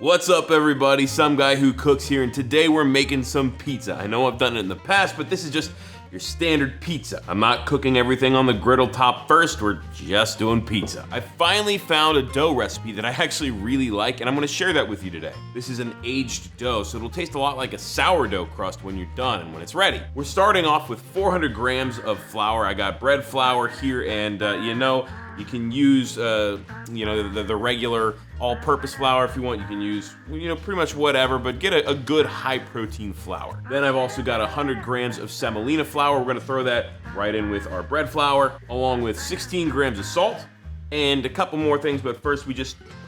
What's up everybody, some guy who cooks here, and today we're making some pizza. I know I've done it in the past, but this is just your standard pizza. I'm not cooking everything on the griddle top first, we're just doing pizza. I finally found a dough recipe that I actually really like, and I'm gonna share that with you today. This is an aged dough, so it'll taste a lot like a sourdough crust when you're done and when it's ready. We're starting off with 400 grams of flour. I got bread flour here, and you can use the regular all-purpose flour if you want. You can use pretty much whatever, but get a good high-protein flour. Then I've also got 100 grams of semolina flour. We're gonna throw that right in with our bread flour, along with 16 grams of salt and a couple more things. But first, we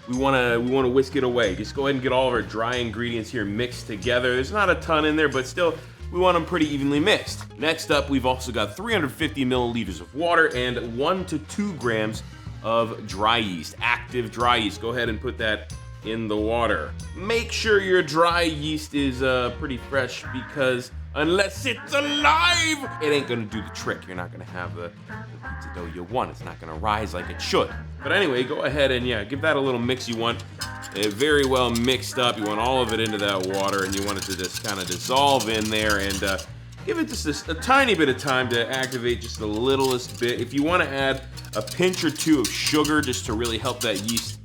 wanna whisk it away. Just go ahead and get all of our dry ingredients here mixed together. There's not a ton in there, but still, we want them pretty evenly mixed. Next up, we've also got 350 milliliters of water and 1 to 2 grams of dry yeast, active dry yeast. Go ahead and put that in the water. Make sure your dry yeast is pretty fresh, because unless it's alive, it ain't gonna do the trick. You're not gonna have the pizza dough you want. It's not gonna rise like it should. But anyway, go ahead and give that a little mix. You want it very well mixed up. You want all of it into that water, and you want it to just kind of dissolve in there, and give it just a tiny bit of time to activate, just the littlest bit. If you want to add a pinch or two of sugar just to really help that yeast,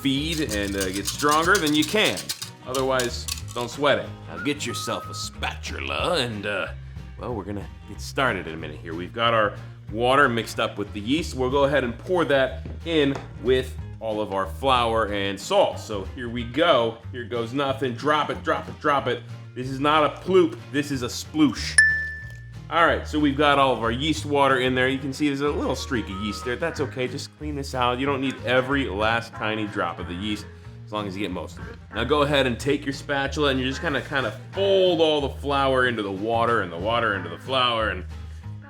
feed and get stronger, then you can. Otherwise, don't sweat it. Now get yourself a spatula, and we're gonna get started in a minute here. We've got our water mixed up with the yeast. We'll go ahead and pour that in with all of our flour and salt. So here we go. Here goes nothing. Drop it, drop it, drop it. This is not a ploop, this is a sploosh. All right, so we've got all of our yeast water in there. You can see there's a little streak of yeast there. That's okay, just clean this out. You don't need every last tiny drop of the yeast, as long as you get most of it. Now go ahead and take your spatula, and you're just gonna kind of fold all the flour into the water, and the water into the flour, and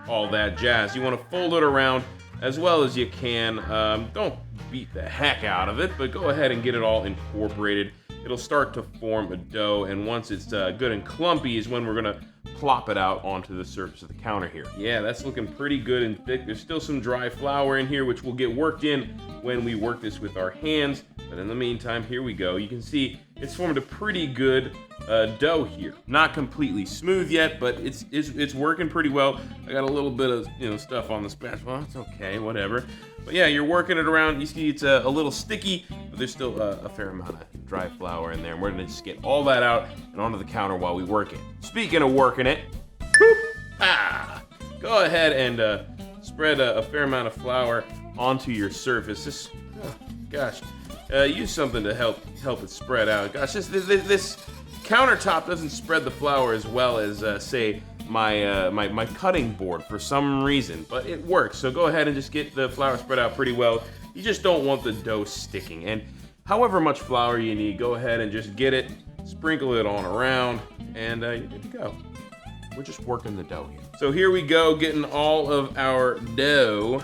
all that jazz. You wanna fold it around as well as you can. Don't beat the heck out of it, but go ahead and get it all incorporated. It'll start to form a dough, and once it's good and clumpy is when we're gonna plop it out onto the surface of the counter here. Yeah, that's looking pretty good and thick. There's still some dry flour in here, which will get worked in when we work this with our hands. But in the meantime, here we go. You can see it's formed a pretty good dough here. Not completely smooth yet, but it's working pretty well. I got a little bit of stuff on the spatula. It's okay, whatever. But yeah, you're working it around. You see it's a little sticky, but there's still a fair amount of dry flour in there. And we're gonna just get all that out and onto the counter while we work it. Speaking of working it, go ahead and spread a fair amount of flour onto your surface. Use something to help it spread out. Gosh, this countertop doesn't spread the flour as well as say my cutting board for some reason, but it works. So go ahead and just get the flour spread out pretty well. You just don't want the dough sticking. And however much flour you need, go ahead and just get it, sprinkle it on around, and you're good to go. We're just working the dough here. So here we go, getting all of our dough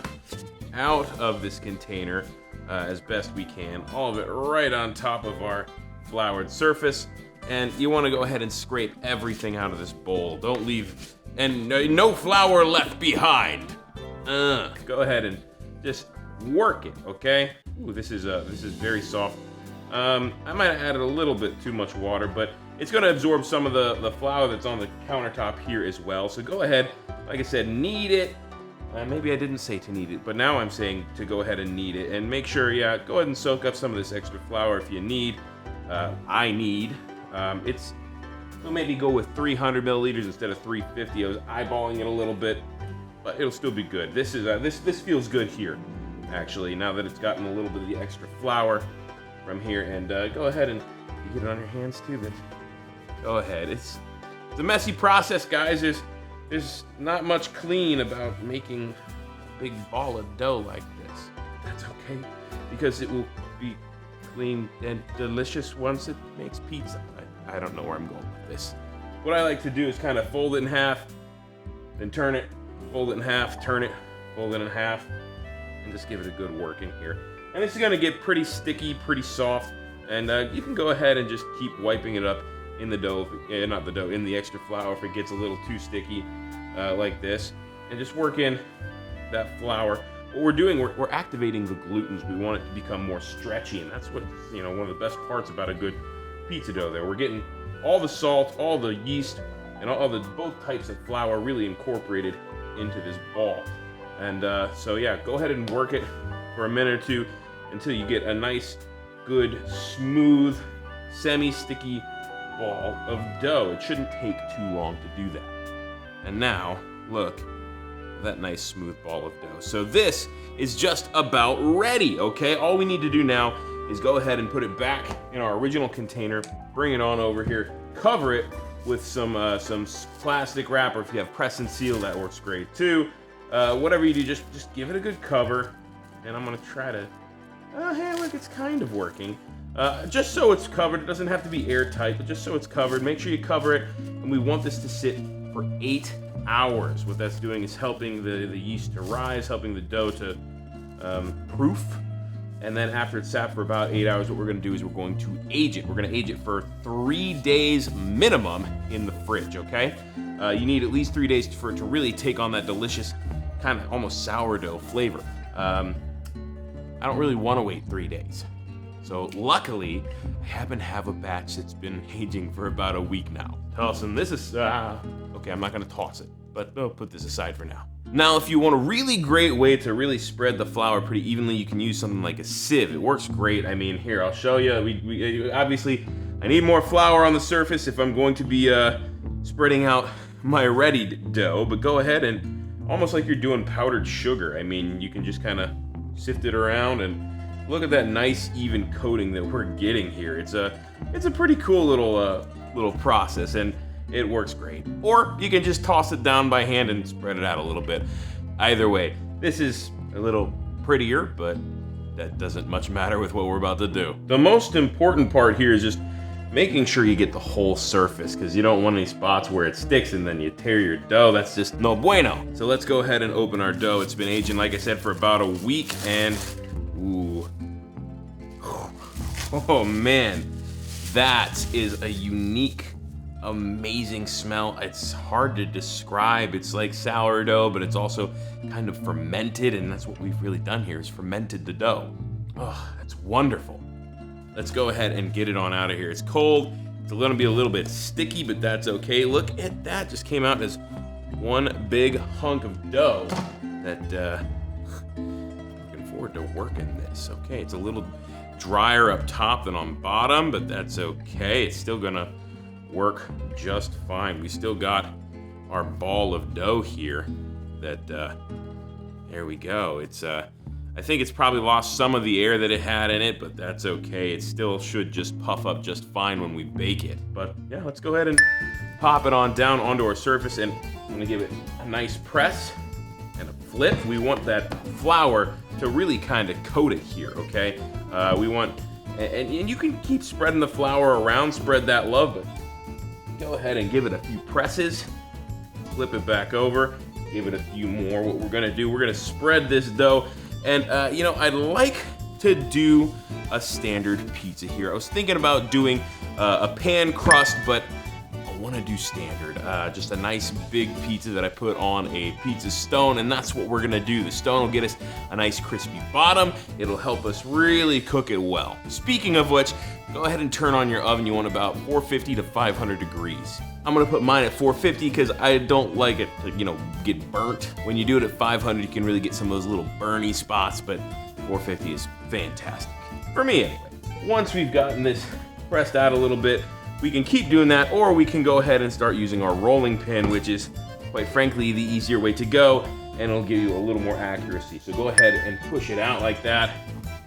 out of this container as best we can. All of it right on top of our floured surface. And you want to go ahead and scrape everything out of this bowl. Don't leave, and no flour left behind. Go ahead and just work it, okay? Ooh, this is very soft. I might have added a little bit too much water, but it's gonna absorb some of the flour that's on the countertop here as well. So go ahead, like I said, knead it. Maybe I didn't say to knead it, but now I'm saying to go ahead and knead it. And make sure, go ahead and soak up some of this extra flour if you need. We'll maybe go with 300 milliliters instead of 350. I was eyeballing it a little bit, but it'll still be good. This feels good here, actually, now that it's gotten a little bit of the extra flour from here. And go ahead and you get it on your hands too, but go ahead. It's a messy process, guys. There's not much clean about making a big ball of dough like this. That's okay, because it will be clean and delicious once it makes pizza. I don't know where I'm going with this. What I like to do is kind of fold it in half, then turn it, fold it in half, turn it, fold it in half, and just give it a good working here. And this is gonna get pretty sticky, pretty soft, and you can go ahead and just keep wiping it up in the dough, in the extra flour if it gets a little too sticky like this, and just work in that flour what we're doing, we're activating the glutens. We want it to become more stretchy, and that's what, you know, one of the best parts about a good pizza dough there. We're getting all the salt, all the yeast, and all the both types of flour really incorporated into this ball. And so yeah, go ahead and work it for a minute or two until you get a nice, good, smooth, semi-sticky ball of dough. It shouldn't take too long to do that. And now, look, that nice smooth ball of dough. So this is just about ready, okay? All we need to do now is go ahead and put it back in our original container, bring it on over here, cover it with some plastic wrap, or if you have press and seal, that works great too. Whatever you do, just give it a good cover. And I'm gonna try to, hey, look, it's kind of working. Just so it's covered, it doesn't have to be airtight, but just so it's covered, make sure you cover it. And we want this to sit for 8 hours. What that's doing is helping the yeast to rise, helping the dough to proof. And then after it's sat for about 8 hours, what we're gonna do is we're going to age it. We're gonna age it for 3 days minimum in the fridge, okay? You need at least 3 days for it to really take on that delicious kind of almost sourdough flavor. I don't really wanna wait 3 days. So luckily, I happen to have a batch that's been aging for about a week now. Tossing, this is, okay, I'm not gonna toss it, but I'll put this aside for now. Now, if you want a really great way to really spread the flour pretty evenly, you can use something like a sieve. It works great. I mean, here, I'll show you. We obviously, I need more flour on the surface if I'm going to be spreading out my ready dough, but go ahead and, almost like you're doing powdered sugar. I mean, you can just kind of sift it around and look at that nice even coating that we're getting here. It's a pretty cool little process, and it works great. Or you can just toss it down by hand and spread it out a little bit. Either way, this is a little prettier, but that doesn't much matter with what we're about to do. The most important part here is just making sure you get the whole surface, because you don't want any spots where it sticks and then you tear your dough. That's just no bueno. So let's go ahead and open our dough. It's been aging, like I said, for about a week, and ooh. Oh man, that is a unique, amazing smell. It's hard to describe. It's like sourdough, but it's also kind of fermented, and that's what we've really done here, is fermented the dough. Oh, that's wonderful. Let's go ahead and get it on out of here. It's cold. It's gonna be a little bit sticky, but that's okay. Look at that, just came out as one big hunk of dough that, looking forward to working this. Okay, it's a little drier up top than on bottom, but that's okay. It's still gonna work just fine. We still got our ball of dough here that, there we go. It's, I think it's probably lost some of the air that it had in it, but that's okay. It still should just puff up just fine when we bake it. But yeah, let's go ahead and pop it on down onto our surface, and I'm gonna give it a nice press and a flip. We want that flour to really kind of coat it here, okay? We want, and you can keep spreading the flour around, spread that love, but go ahead and give it a few presses, flip it back over, give it a few more. What we're gonna do, we're gonna spread this dough. And, you know, I'd like to do a standard pizza here. I was thinking about doing a pan crust, but I want to do standard. Just a nice big pizza that I put on a pizza stone, and that's what we're going to do. The stone will get us a nice crispy bottom. It'll help us really cook it well. Speaking of which, go ahead and turn on your oven. You want about 450 to 500 degrees. I'm gonna put mine at 450 because I don't like it to, you know, get burnt. When you do it at 500, you can really get some of those little burny spots, but 450 is fantastic. For me anyway. Once we've gotten this pressed out a little bit, we can keep doing that, or we can go ahead and start using our rolling pin, which is, quite frankly, the easier way to go, and it'll give you a little more accuracy. So go ahead and push it out like that,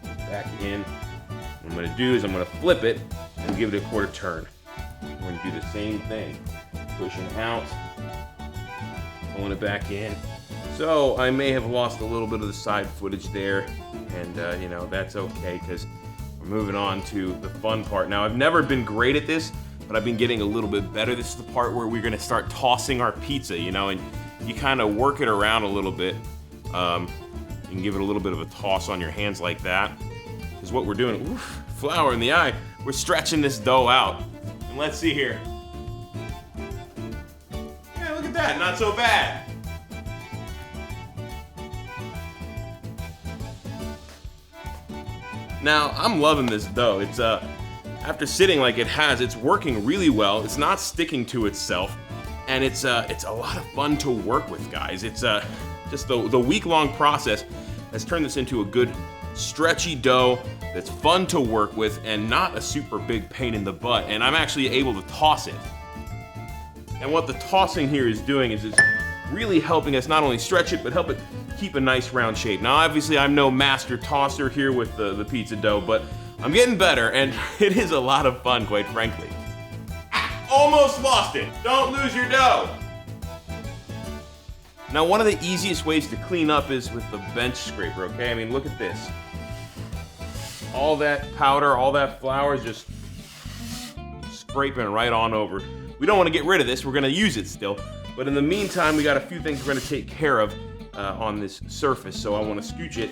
back in. What I'm gonna do is I'm gonna flip it and give it a quarter turn. We're gonna do the same thing. Pushing out, pulling it back in. So I may have lost a little bit of the side footage there, and you know, that's okay, because we're moving on to the fun part. Now, I've never been great at this, but I've been getting a little bit better. This is the part where we're gonna start tossing our pizza, you know, and you kind of work it around a little bit. You can give it a little bit of a toss on your hands like that, because what we're doing, oof, flour in the eye, we're stretching this dough out. And let's see here. Yeah, look at that, not so bad. Now, I'm loving this dough. It's after sitting like it has, it's working really well. It's not sticking to itself, and it's a lot of fun to work with, guys. It's just the week-long process has turned this into a good stretchy dough that's fun to work with and not a super big pain in the butt. And I'm actually able to toss it. And what the tossing here is doing is it's really helping us not only stretch it, but help it keep a nice round shape. Now, obviously, I'm no master tosser here with the pizza dough, but I'm getting better, and it is a lot of fun, quite frankly. Almost lost it. Don't lose your dough. Now, one of the easiest ways to clean up is with the bench scraper, okay? I mean, look at this. All that powder, all that flour is just scraping right on over. We don't want to get rid of this. We're going to use it still. But in the meantime, we got a few things we're going to take care of on this surface, so I want to scooch it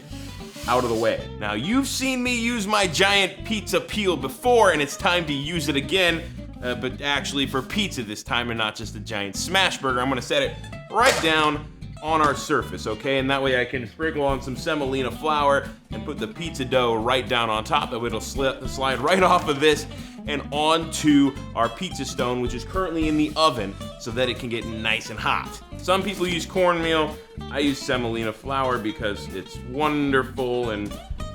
out of the way. Now, you've seen me use my giant pizza peel before, and it's time to use it again, but actually for pizza this time and not just a giant smash burger. I'm gonna set it right down on our surface, okay? And that way I can sprinkle on some semolina flour and put the pizza dough right down on top. That way it'll slide right off of this and onto our pizza stone, which is currently in the oven, so that it can get nice and hot. Some people use cornmeal. I use semolina flour because it's wonderful, and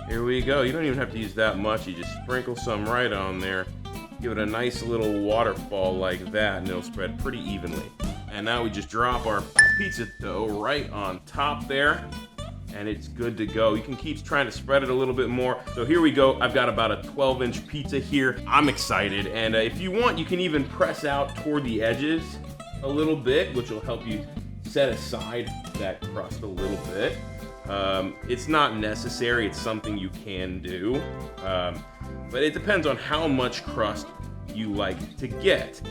here we go. You don't even have to use that much. You just sprinkle some right on there. Give it a nice little waterfall like that, and it'll spread pretty evenly. And now we just drop our pizza dough right on top there, and it's good to go. You can keep trying to spread it a little bit more. So here we go. I've got about a 12-inch pizza here. I'm excited, and if you want, you can even press out toward the edges a little bit, which will help you set aside that crust a little bit. It's not necessary. It's something you can do, but it depends on how much crust you like to get.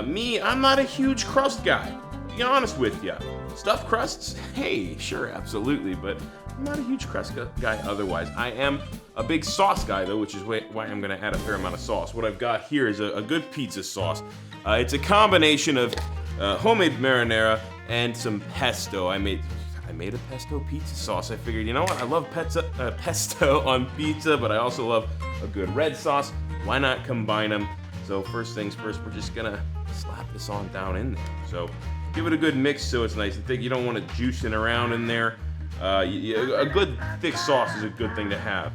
Me, I'm not a huge crust guy, to be honest with you. Stuffed crusts, hey, sure, absolutely, but I'm not a huge crust guy otherwise. I am a big sauce guy, though, which is why I'm gonna add a fair amount of sauce. What I've got here is a good pizza sauce. It's a combination of homemade marinara and some pesto. I made a pesto pizza sauce. I figured, you know what, I love pesto on pizza, but I also love a good red sauce. Why not combine them? So first things first, we're just gonna slap this on down in there. So give it a good mix so it's nice and thick. You don't want it juicing around in there. A good thick sauce is a good thing to have.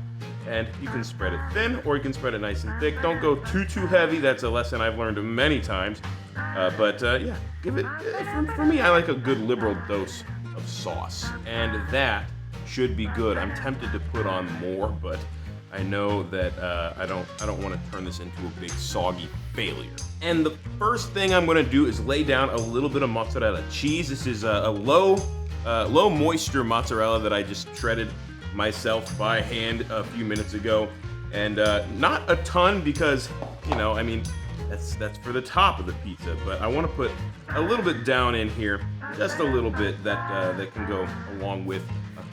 And you can spread it thin or you can spread it nice and thick. Don't go too heavy. That's a lesson I've learned many times. Yeah, give it, for me, I like a good liberal dose of sauce. And that should be good. I'm tempted to put on more, but I know that I don't want to turn this into a big soggy failure. And the first thing I'm going to do is lay down a little bit of mozzarella cheese. This is a low moisture mozzarella that I just shredded myself by hand a few minutes ago, and not a ton because, you know, I mean, that's for the top of the pizza, but I want to put a little bit down in here, just a little bit that can go along with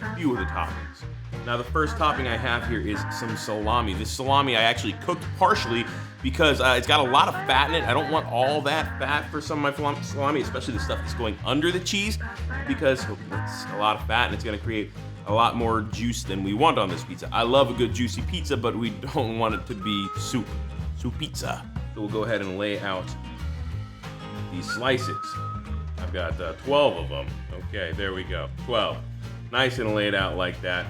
a few of the toppings. Now, the first topping I have here is some salami. This salami I actually cooked partially because it's got a lot of fat in it. I don't want all that fat for some of my salami, especially the stuff that's going under the cheese, because it's a lot of fat and it's going to create a lot more juice than we want on this pizza. I love a good juicy pizza, but we don't want it to be soup pizza. So we'll go ahead and lay out these slices. I've got 12 of them. Okay, there we go, 12. Nice and laid out like that.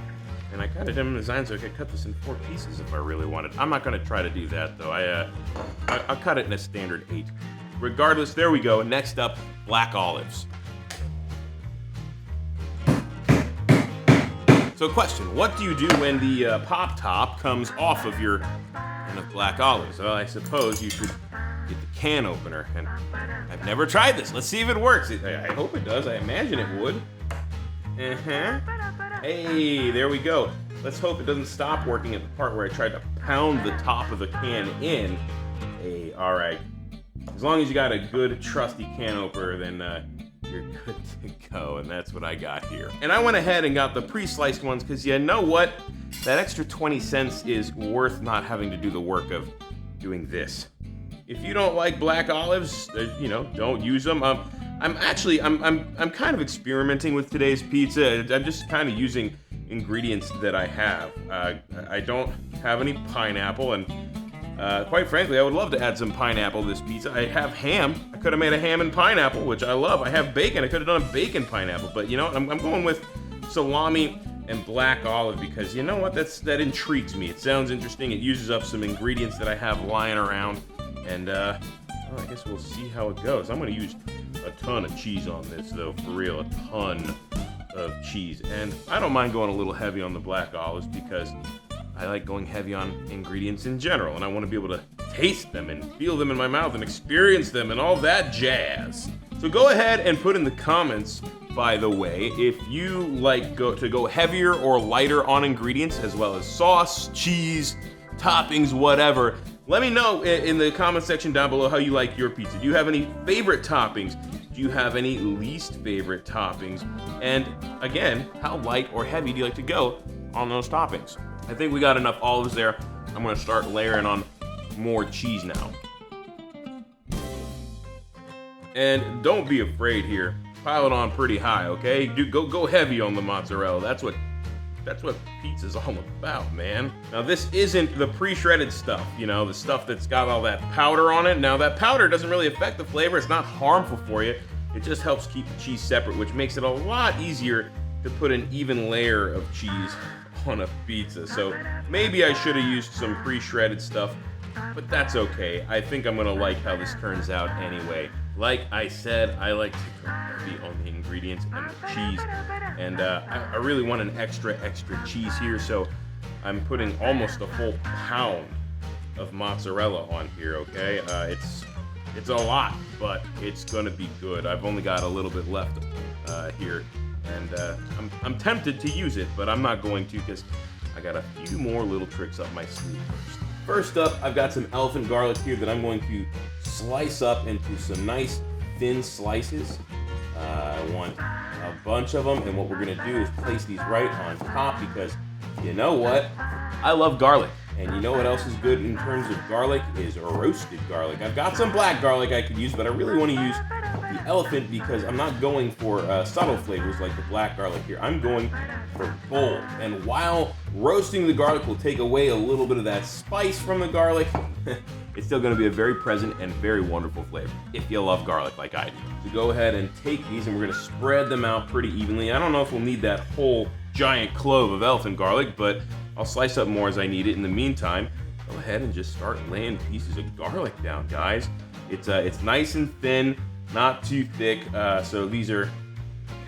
And I kind of did them design so I could cut this in 4 pieces if I really wanted. I'm not gonna try to do that though. I'll cut it in a standard 8. Regardless, there we go. Next up, black olives. So question, what do you do when the pop top comes off of your can of black olives? Well, I suppose you should get the can opener, and I've never tried this. Let's see if it works. I hope it does. I imagine it would. Hey, there we go. Let's hope it doesn't stop working at the part where I tried to pound the top of the can in. Hey, all right. As long as you got a good, trusty can opener, then you're good to go, and that's what I got here. And I went ahead and got the pre-sliced ones because you know what? That extra 20 cents is worth not having to do the work of doing this. If you don't like black olives, you know, don't use them. I'm kind of experimenting with today's pizza. I'm just kind of using ingredients that I have. I don't have any pineapple, and quite frankly, I would love to add some pineapple to this pizza. I have ham. I could have made a ham and pineapple, which I love. I have bacon. I could have done a bacon pineapple, but you know what? I'm going with salami and black olive because you know what? That intrigues me. It sounds interesting. It uses up some ingredients that I have lying around, and well, I guess we'll see how it goes. I'm going to use a ton of cheese on this, though, for real, a ton of cheese. And I don't mind going a little heavy on the black olives because I like going heavy on ingredients in general, and I want to be able to taste them and feel them in my mouth and experience them and all that jazz. So go ahead and put in the comments, by the way, if you like to go heavier or lighter on ingredients, as well as sauce, cheese, toppings, whatever. Let me know in the comment section down below how you like your pizza. Do you have any favorite toppings? Do you have any least favorite toppings? And again, how light or heavy do you like to go on those toppings? I think we got enough olives there. I'm gonna start layering on more cheese now. And don't be afraid here. Pile it on pretty high, okay? Go heavy on the mozzarella. That's what pizza's all about, man. Now this isn't the pre-shredded stuff, you know, the stuff that's got all that powder on it. Now that powder doesn't really affect the flavor. It's not harmful for you. It just helps keep the cheese separate, which makes it a lot easier to put an even layer of cheese on a pizza. So maybe I should have used some pre-shredded stuff, but that's okay. I think I'm gonna like how this turns out anyway. Like I said, I like to go heavy on the ingredients and the cheese, and I really want an extra cheese here, so I'm putting almost a full pound of mozzarella on here, okay? It's a lot, but it's gonna be good. I've only got a little bit left here, and I'm tempted to use it, but I'm not going to because I got a few more little tricks up my sleeve first. First up, I've got some elephant garlic here that I'm going to slice up into some nice thin slices. I want a bunch of them, and what we're gonna do is place these right on top because you know what? I love garlic, and you know what else is good in terms of garlic is roasted garlic. I've got some black garlic I could use, but I really want to use the elephant because I'm not going for subtle flavors like the black garlic here. I'm going for bold, and while roasting the garlic will take away a little bit of that spice from the garlic, it's still going to be a very present and very wonderful flavor if you love garlic like I do. So go ahead and take these, and we're going to spread them out pretty evenly. I don't know if we'll need that whole giant clove of elephant garlic, but I'll slice up more as I need it. In the meantime, go ahead and just start laying pieces of garlic down, guys. It's nice and thin, not too thick. So these are,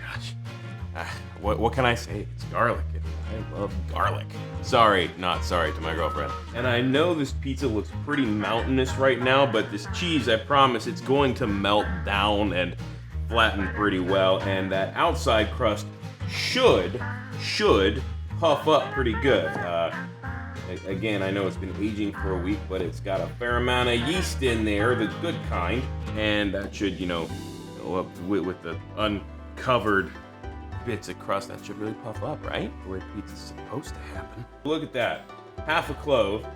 gosh, what can I say? It's garlic. I love garlic. Sorry, not sorry to my girlfriend. And I know this pizza looks pretty mountainous right now, but this cheese, I promise, it's going to melt down and flatten pretty well. And that outside crust should puff up pretty good. Again, I know it's been aging for a week, but it's got a fair amount of yeast in there, the good kind, and that should, you know, go up with the uncovered bits of crust. That should really puff up, right? The way pizza's supposed to happen. Look at that. Half a clove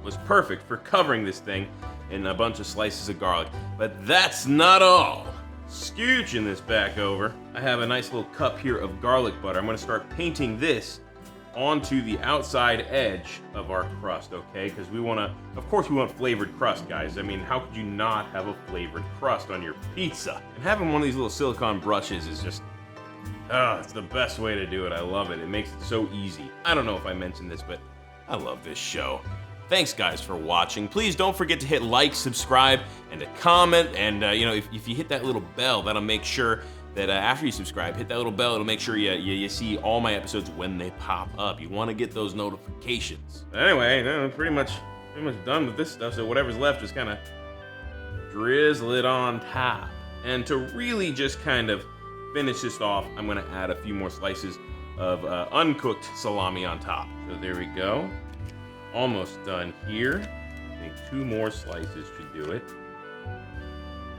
was perfect for covering this thing in a bunch of slices of garlic. But that's not all. Scooching this back over, I have a nice little cup here of garlic butter. I'm gonna start painting this onto the outside edge of our crust, okay? Because we wanna, of course we want flavored crust, guys. I mean, how could you not have a flavored crust on your pizza? And having one of these little silicone brushes is just, it's the best way to do it. I love it. It makes it so easy. I don't know if I mentioned this, but I love this show. Thanks, guys, for watching. Please don't forget to hit like, subscribe, and to comment. And, you know, if you hit that little bell, that'll make sure that after you subscribe, hit that little bell. It'll make sure you see all my episodes when they pop up. You want to get those notifications. Anyway, I'm pretty much done with this stuff, so whatever's left, just kind of drizzle it on top. And to really just kind of finish this off, I'm gonna add a few more slices of uncooked salami on top. So there we go. Almost done here. I think 2 more slices should do it.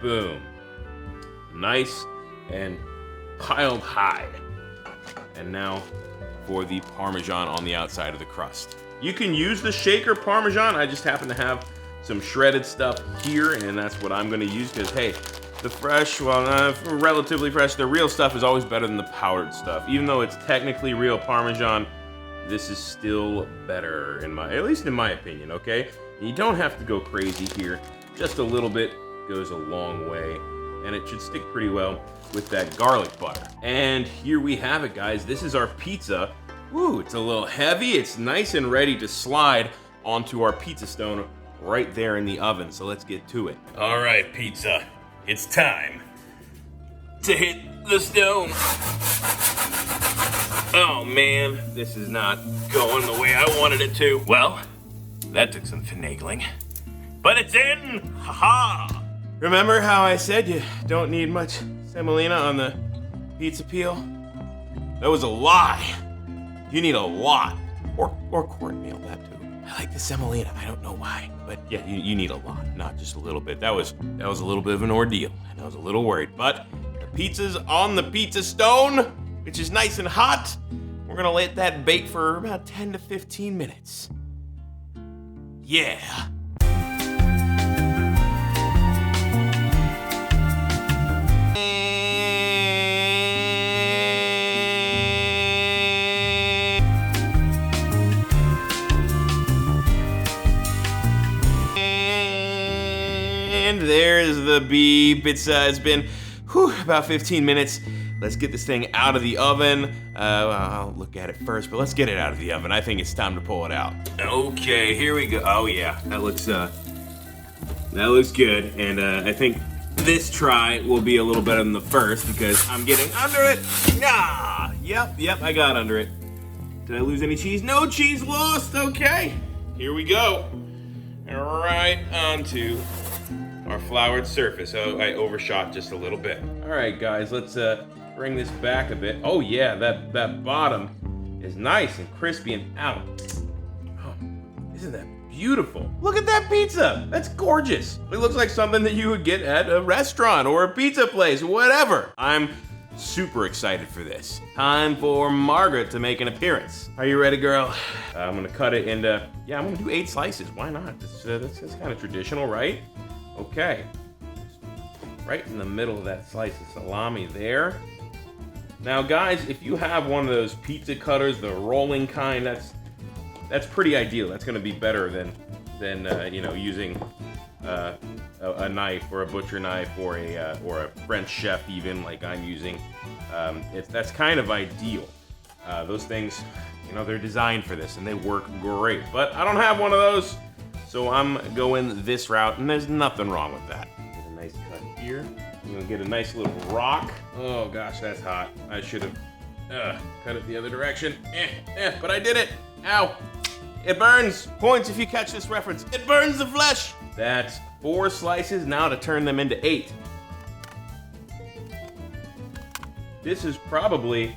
Boom. Nice and piled high. And now for the Parmesan on the outside of the crust. You can use the shaker Parmesan. I just happen to have some shredded stuff here, and that's what I'm gonna use because, hey, The fresh, well, relatively fresh, the real stuff is always better than the powdered stuff. Even though it's technically real Parmesan, this is still better, at least in my opinion, okay? And you don't have to go crazy here. Just a little bit goes a long way, and it should stick pretty well with that garlic butter. And here we have it, guys. This is our pizza. Ooh, it's a little heavy. It's nice and ready to slide onto our pizza stone right there in the oven, so let's get to it. All right, pizza. It's time to hit the stone. Oh man, this is not going the way I wanted it to. Well, that took some finagling, but it's in, haha. Remember how I said you don't need much semolina on the pizza peel? That was a lie. You need a lot, or cornmeal, that too. I like the semolina, I don't know why, but yeah, you need a lot, not just a little bit. That was a little bit of an ordeal, and I was a little worried, but the pizza's on the pizza stone, which is nice and hot. We're gonna let that bake for about 10 to 15 minutes. Yeah. And there's the bee pizza. It's been about 15 minutes. Let's get this thing out of the oven. I'll look at it first, but let's get it out of the oven. I think it's time to pull it out. Okay, here we go. Oh yeah, that looks good. And I think this try will be a little better than the first because I'm getting under it. Ah, yep, I got under it. Did I lose any cheese? No cheese lost. Okay, here we go. Right onto our floured surface. Oh, I overshot just a little bit. All right, guys, let's bring this back a bit. Oh yeah, that bottom is nice and crispy and out. Oh, isn't that beautiful? Look at that pizza. That's gorgeous. It looks like something that you would get at a restaurant or a pizza place, whatever. I'm super excited for this. Time for Margaret to make an appearance. Are you ready, girl? I'm gonna cut it into, I'm gonna do 8 slices. Why not? That's kind of traditional, right? Okay. Right in the middle of that slice of salami there. Now, guys, if you have one of those pizza cutters, the rolling kind, that's pretty ideal. That's gonna be better than using a knife or a butcher knife or a French chef even like I'm using. That's kind of ideal. Those things, they're designed for this and they work great. But I don't have one of those, so I'm going this route, and there's nothing wrong with that. Get a nice cut here. I'm gonna get a nice little rock. Oh gosh, that's hot. I should have cut it the other direction. But I did it. Ow. It burns. Points if you catch this reference. It burns the flesh. That's 4 slices, now to turn them into 8. This is probably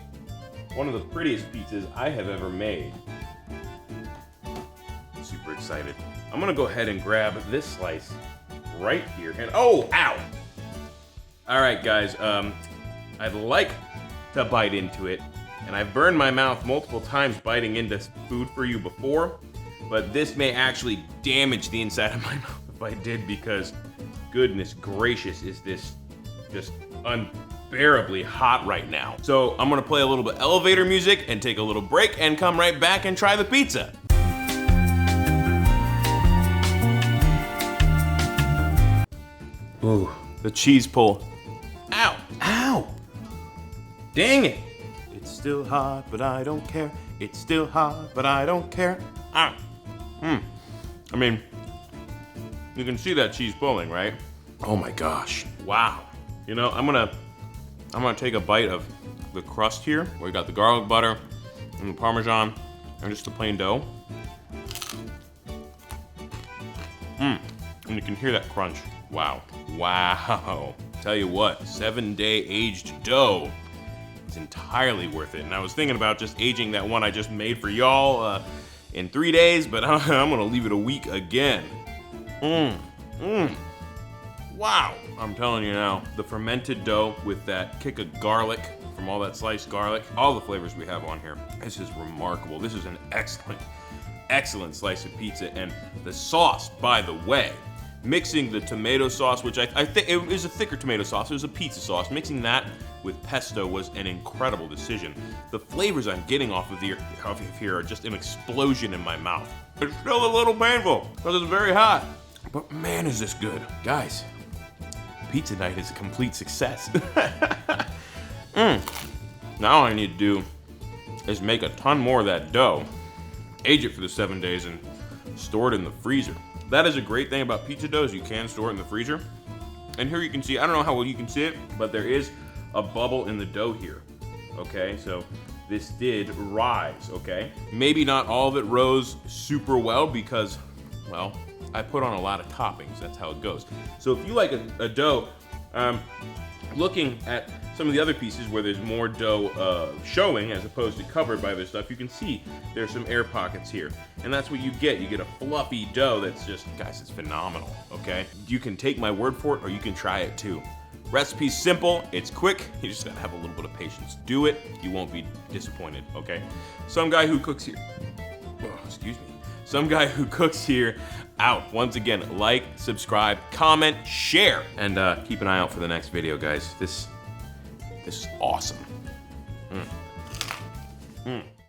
one of the prettiest pizzas I have ever made. I'm super excited. I'm gonna go ahead and grab this slice right here, and oh, ow! All right, guys, I'd like to bite into it, and I've burned my mouth multiple times biting into food for you before, but this may actually damage the inside of my mouth if I did, because goodness gracious, is this just unbearably hot right now. So I'm gonna play a little bit elevator music and take a little break and come right back and try the pizza. Ooh, the cheese pull. Ow, ow! Dang it! It's still hot, but I don't care. It's still hot, but I don't care. Ah. I mean, you can see that cheese pulling, right? Oh my gosh, wow. I'm gonna take a bite of the crust here, where you got the garlic butter and the Parmesan and just the plain dough. And you can hear that crunch. Wow. Tell you what, 7-day aged dough is entirely worth it. And I was thinking about just aging that one I just made for y'all in 3 days, but I'm gonna leave it a week again. Wow, I'm telling you now, the fermented dough with that kick of garlic from all that sliced garlic, all the flavors we have on here, this is remarkable. This is an excellent slice of pizza. And the sauce, by the way, Mixing the tomato sauce, which I think it was a thicker tomato sauce, it was a pizza sauce. Mixing that with pesto was an incredible decision. The flavors I'm getting off of here are just an explosion in my mouth. It's still a little painful because it's very hot, but man, is this good. Guys, pizza night is a complete success. Now all I need to do is make a ton more of that dough, age it for the 7 days, and store it in the freezer. That is a great thing about pizza dough, is you can store it in the freezer. And here you can see, I don't know how well you can see it, but there is a bubble in the dough here, okay? So this did rise, okay? Maybe not all of it rose super well because, well, I put on a lot of toppings, that's how it goes. So if you like a dough, looking at some of the other pieces where there's more dough showing as opposed to covered by other stuff, you can see there's some air pockets here. And that's what you get. You get a fluffy dough that's just, guys, it's phenomenal, okay? You can take my word for it or you can try it too. Recipe's simple, it's quick, you just gotta have a little bit of patience. Do it, you won't be disappointed, okay? Some guy who cooks here, some guy who cooks here out. Once again, like, subscribe, comment, share, and keep an eye out for the next video, guys. This is awesome.